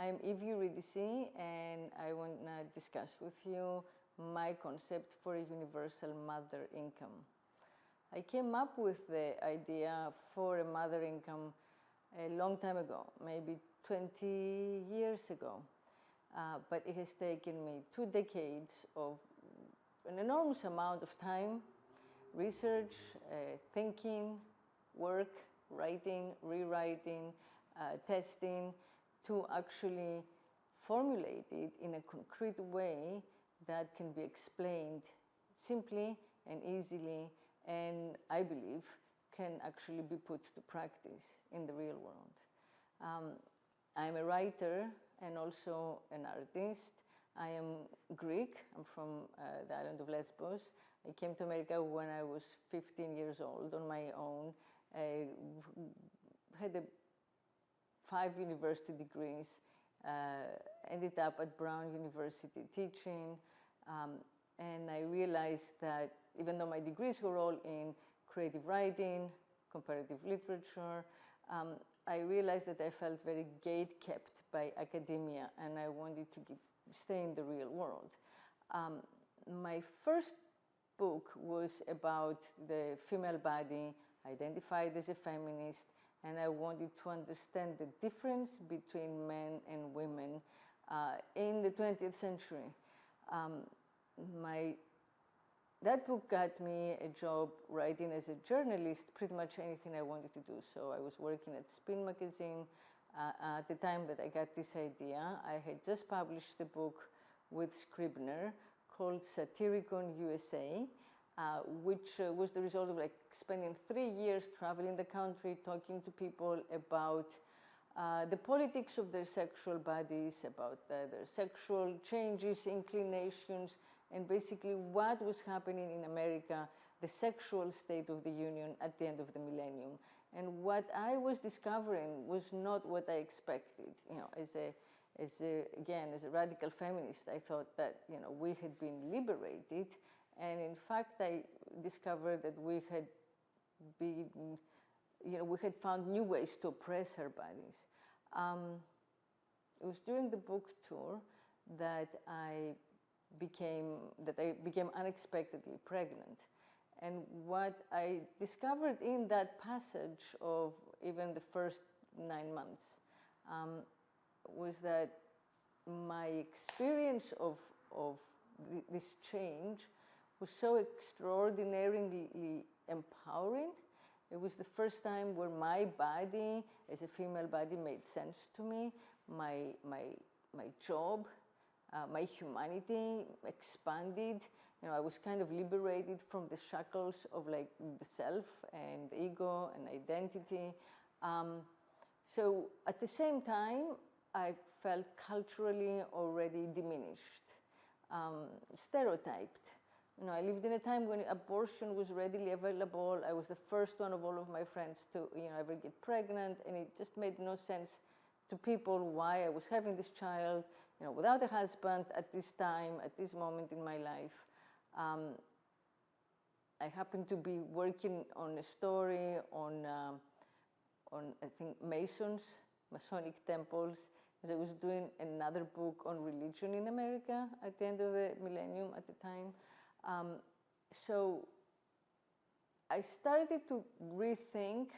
I'm Eurydice, and I want to discuss with you my concept for a universal mother income. I came up with the idea for a mother income a long time ago, maybe 20 years ago. But it has taken me 2 decades of an enormous amount of time, research, thinking, work, writing, rewriting, testing, to actually formulate it in a concrete way that can be explained simply and easily, and I believe can actually be put to practice in the real world. I'm a writer and also an artist. I am Greek. I'm from the island of Lesbos. I came to America when I was 15 years old on my own. I had 5 university degrees, ended up at Brown University teaching, and I realized that even though my degrees were all in creative writing, comparative literature, I realized that I felt very gate-kept by academia, and I wanted to stay in the real world. My first book was about the female body, identified as a feminist, and I wanted to understand the difference between men and women in the 20th century. That book got me a job writing as a journalist, pretty much anything I wanted to do. So I was working at Spin magazine at the time that I got this idea. I had just published a book with Scribner called Satyricon USA, which was the result of spending 3 years traveling the country, talking to people about the politics of their sexual bodies, about their sexual changes, inclinations, and basically what was happening in America, the sexual state of the union at the end of the millennium. And what I was discovering was not what I expected. You know, as a radical feminist, I thought that we had been liberated. And in fact, I discovered that we had found new ways to oppress our bodies. It was during the book tour that I became unexpectedly pregnant. And what I discovered in that passage of even the first 9 months was that my experience of this change was so extraordinarily empowering. It was the first time where my body as a female body made sense to me, my job, my humanity expanded. I was kind of liberated from the shackles of the self and ego and identity. So at the same time, I felt culturally already diminished, stereotyped. I lived in a time when abortion was readily available. I was the first one of all of my friends to ever get pregnant, and it just made no sense to people why I was having this child, without a husband at this time, at this moment in my life. I happened to be working on a story on I think Masonic temples, because I was doing another book on religion in America at the end of the millennium at the time. So I started to rethink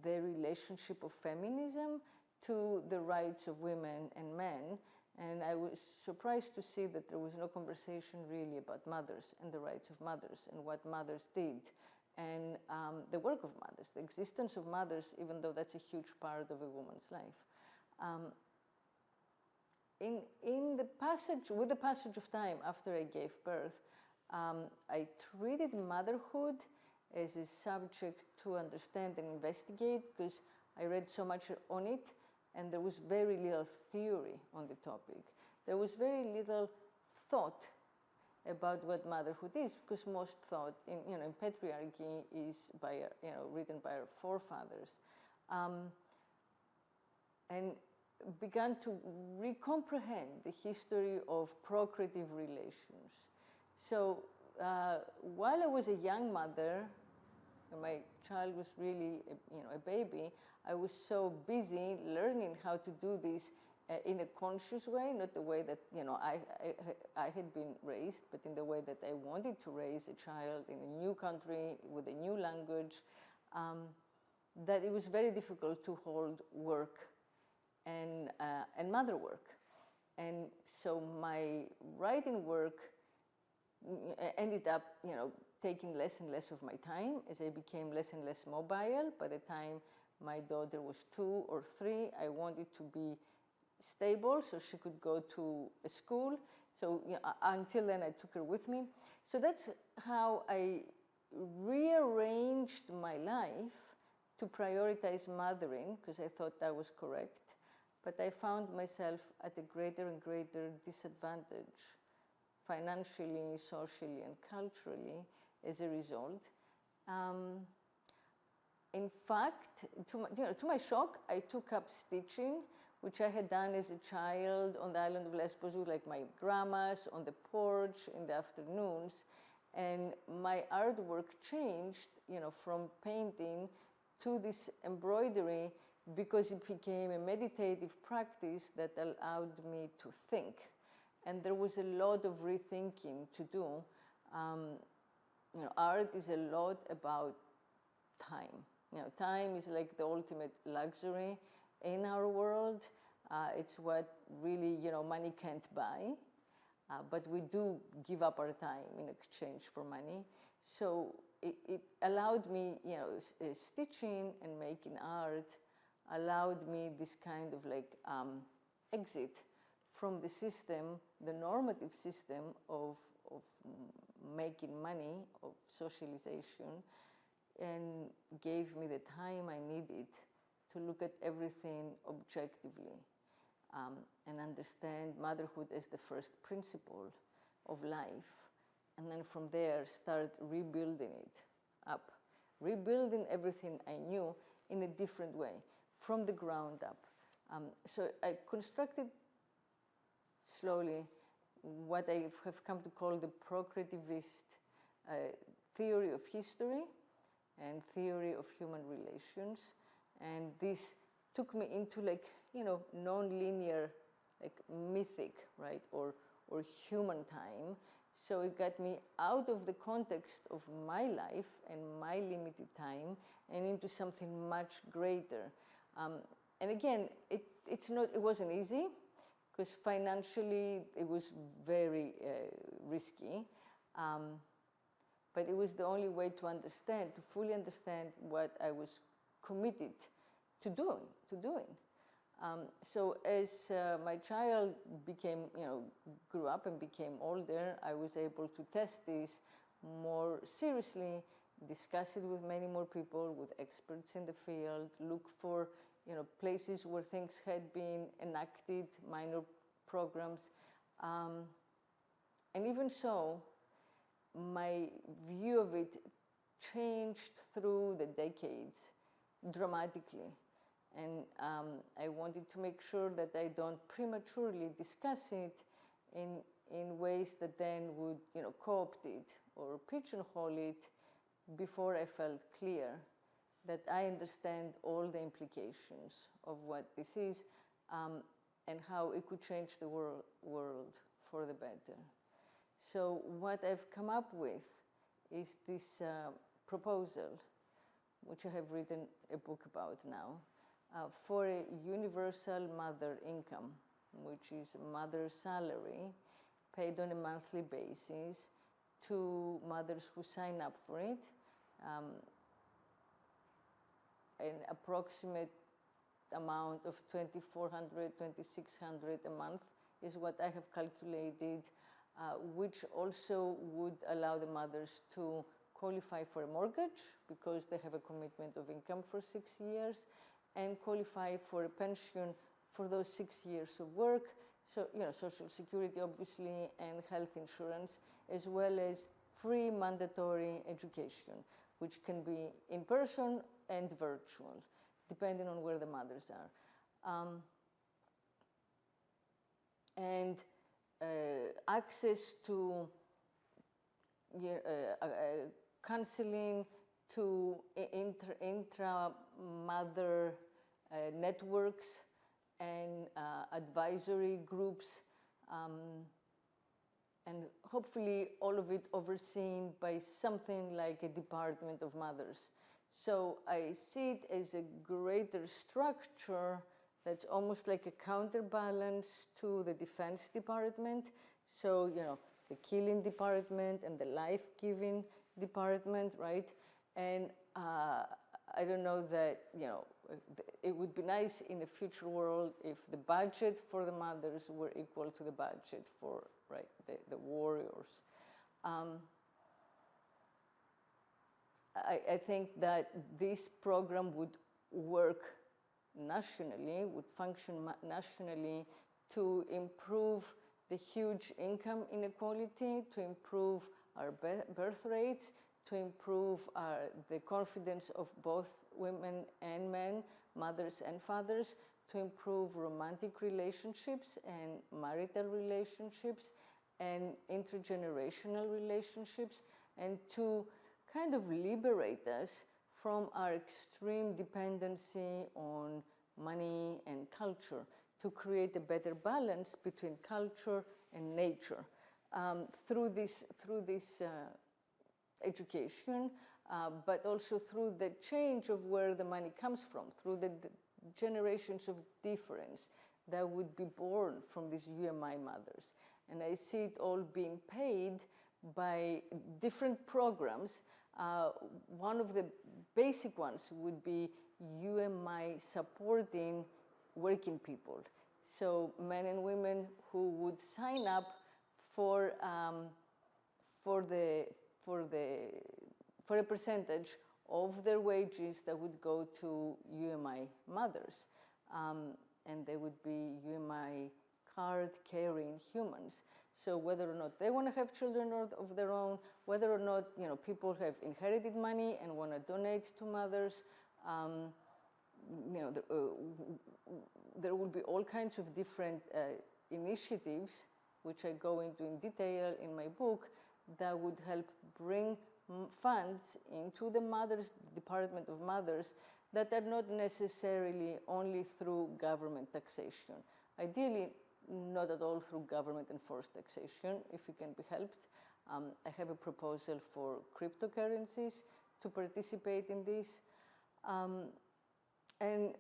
the relationship of feminism to the rights of women and men, and I was surprised to see that there was no conversation really about mothers and the rights of mothers and what mothers did, and the work of mothers, the existence of mothers, even though that's a huge part of a woman's life. With the passage of time after I gave birth, I treated motherhood as a subject to understand and investigate, because I read so much on it, and there was very little theory on the topic. There was very little thought about what motherhood is, because most thought in patriarchy is written by our forefathers, and began to recomprehend the history of procreative relations. So while I was a young mother, and my child was really a baby, I was so busy learning how to do this in a conscious way, not the way that I had been raised, but in the way that I wanted to raise a child in a new country with a new language, that it was very difficult to hold work and mother work. And so my writing work ended up, taking less and less of my time as I became less and less mobile. By the time my daughter was 2 or 3, I wanted to be stable so she could go to a school. So until then, I took her with me. So that's how I rearranged my life to prioritize mothering, because I thought that was correct. But I found myself at a greater and greater disadvantage, financially, socially, and culturally, as a result. In fact, to my shock, I took up stitching, which I had done as a child on the island of Lesbos with like my grandmas on the porch in the afternoons. And my artwork changed, from painting to this embroidery, because it became a meditative practice that allowed me to think. And there was a lot of rethinking to do. Art is a lot about time. Time is like the ultimate luxury in our world. It's what really, money can't buy. But we do give up our time in exchange for money. So it allowed me, stitching and making art allowed me this kind of like exit from the system, the normative system of making money, of socialization, and gave me the time I needed to look at everything objectively and understand motherhood as the first principle of life. And then from there, start rebuilding it up, rebuilding everything I knew in a different way, from the ground up. So I constructed slowly what I have come to call the procreativist theory of history and theory of human relations. And this took me into like, non-linear, like mythic, right, or human time. So it got me out of the context of my life and my limited time and into something much greater. And again, it wasn't easy, because financially it was very risky. But it was the only way to understand, to fully understand what I was committed to doing. So as my child grew up and became older, I was able to test this more seriously, discuss it with many more people, with experts in the field, look for places where things had been enacted, minor programs. And even so, my view of it changed through the decades dramatically. And I wanted to make sure that I don't prematurely discuss it in ways that then would co-opt it or pigeonhole it before I felt clear that I understand all the implications of what this is and how it could change the world for the better. So what I've come up with is this proposal, which I have written a book about now, for a universal mother income, which is mother salary paid on a monthly basis to mothers who sign up for it. An approximate amount of $2,400, $2,600 a month is what I have calculated, which also would allow the mothers to qualify for a mortgage because they have a commitment of income for 6 years, and qualify for a pension for those 6 years of work. So, Social Security, obviously, and health insurance, as well as free mandatory education, which can be in person and virtual, depending on where the mothers are. And access to counseling, to intra-mother networks, and advisory groups, and hopefully all of it overseen by something like a Department of Mothers. So I see it as a greater structure that's almost like a counterbalance to the Defense Department. So, you know, the killing department and the life-giving department, right? And I don't know that, you know, it would be nice in a future world if the budget for the mothers were equal to the budget for, right, the warriors. I think that this program would work nationally, would function nationally to improve the huge income inequality, to improve our birth rates, to improve the confidence of both women and men, mothers and fathers, to improve romantic relationships and marital relationships and intergenerational relationships, and to kind of liberate us from our extreme dependency on money and culture, to create a better balance between culture and nature through this education, but also through the change of where the money comes from, through the generations of difference that would be born from these UMI mothers. And I see it all being paid by different programs. One of the basic ones would be UMI supporting working people. So men and women who would sign up for a percentage of their wages that would go to UMI mothers. And they would be UMI card-carrying humans. So whether or not they want to have children of their own, whether or not, you know, people have inherited money and want to donate to mothers, you know, there will be all kinds of different initiatives, which I go into in detail in my book, that would help bring funds into the Department of Mothers that are not necessarily only through government taxation. Ideally, not at all through government enforced taxation, if it can be helped. I have a proposal for cryptocurrencies to participate in this. And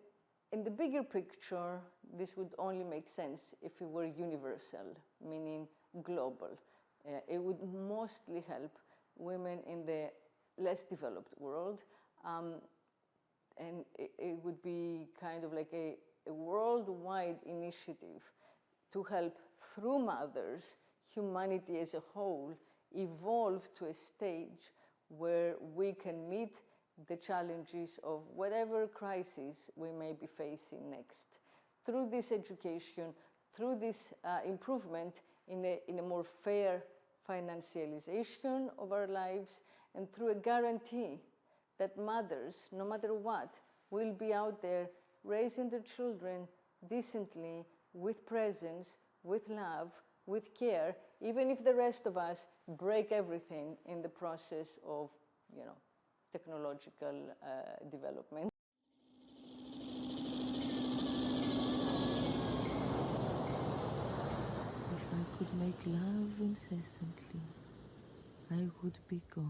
in the bigger picture, this would only make sense if it were universal, meaning global. It would mostly help women in the less developed world. And it would be kind of like a worldwide initiative to help, through mothers, humanity as a whole evolve to a stage where we can meet the challenges of whatever crisis we may be facing next. Through this education, through this improvement in a more fair financialization of our lives, and through a guarantee that mothers, no matter what, will be out there raising their children decently, with presence, with love, with care, even if the rest of us break everything in the process of, you know, technological development. If I could make love incessantly, I would be God.